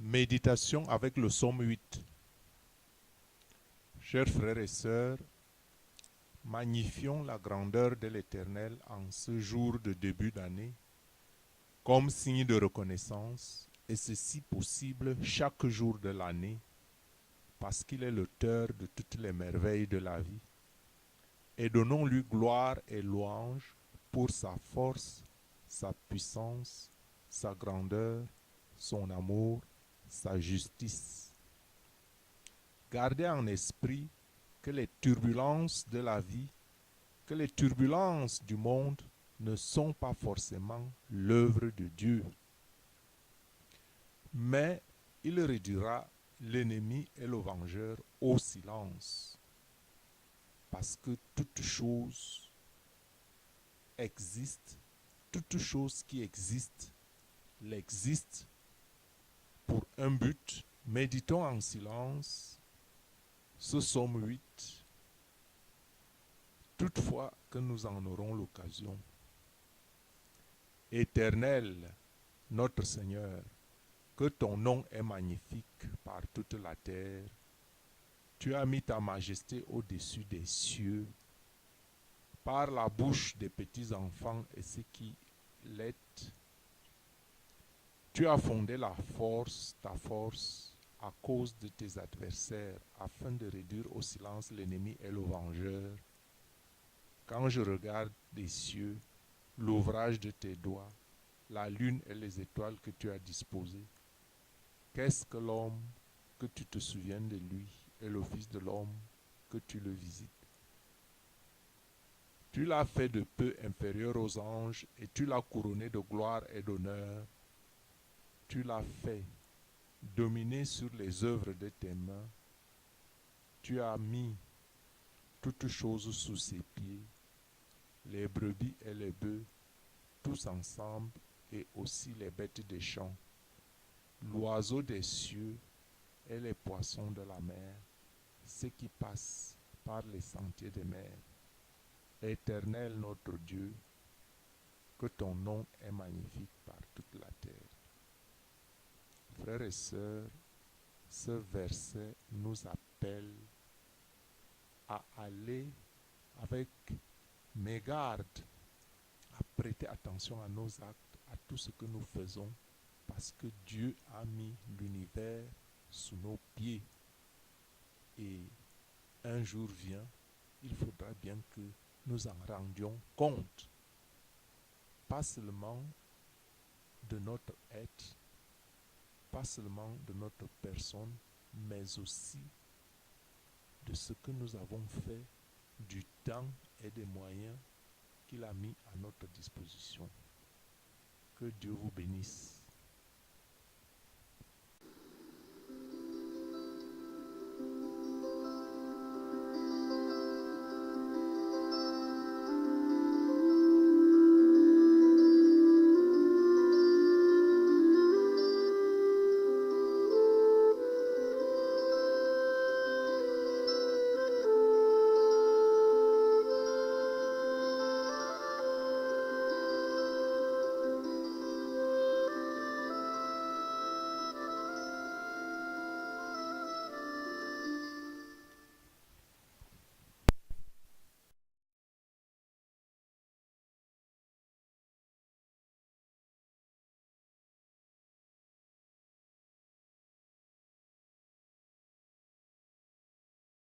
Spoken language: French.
Méditation avec le psaume 8. Chers frères et sœurs, magnifions la grandeur de l'Éternel en ce jour de début d'année, comme signe de reconnaissance, et c'est si possible chaque jour de l'année, parce qu'il est l'auteur de toutes les merveilles de la vie. Et donnons-lui gloire et louange pour sa force, sa puissance, sa grandeur, son amour, sa justice. Gardez en esprit que les turbulences de la vie, que les turbulences du monde ne sont pas forcément l'œuvre de Dieu. Mais il réduira l'ennemi et le vengeur au silence. Parce que toute chose existe, toute chose qui existe, l'existe pour un but. Méditons en silence ce psaume 8, toutefois que nous en aurons l'occasion. Éternel, notre Seigneur, que ton nom est magnifique par toute la terre. Tu as mis ta majesté au-dessus des cieux, par la bouche des petits enfants et ceux qui l'êtes. Tu as fondé ta force, à cause de tes adversaires, afin de réduire au silence l'ennemi et le vengeur. Quand je regarde des cieux, l'ouvrage de tes doigts, la lune et les étoiles que tu as disposées, qu'est-ce que l'homme que tu te souviennes de lui, et le Fils de l'homme que tu le visites? Tu l'as fait de peu inférieur aux anges, et tu l'as couronné de gloire et d'honneur. Tu l'as fait dominer sur les œuvres de tes mains. Tu as mis toutes choses sous ses pieds, les brebis et les bœufs, tous ensemble, et aussi les bêtes des champs, l'oiseau des cieux et les poissons de la mer, ceux qui passent par les sentiers des mers. Éternel notre Dieu, que ton nom est magnifique par toute la terre. Frères et sœurs, ce verset nous appelle à aller avec mégarde, à prêter attention à nos actes, à tout ce que nous faisons, parce que Dieu a mis l'univers sous nos pieds. Et un jour vient, il faudra bien que nous en rendions compte, pas seulement de notre être, pas seulement de notre personne, mais aussi de ce que nous avons fait, du temps et des moyens qu'il a mis à notre disposition. Que Dieu vous bénisse.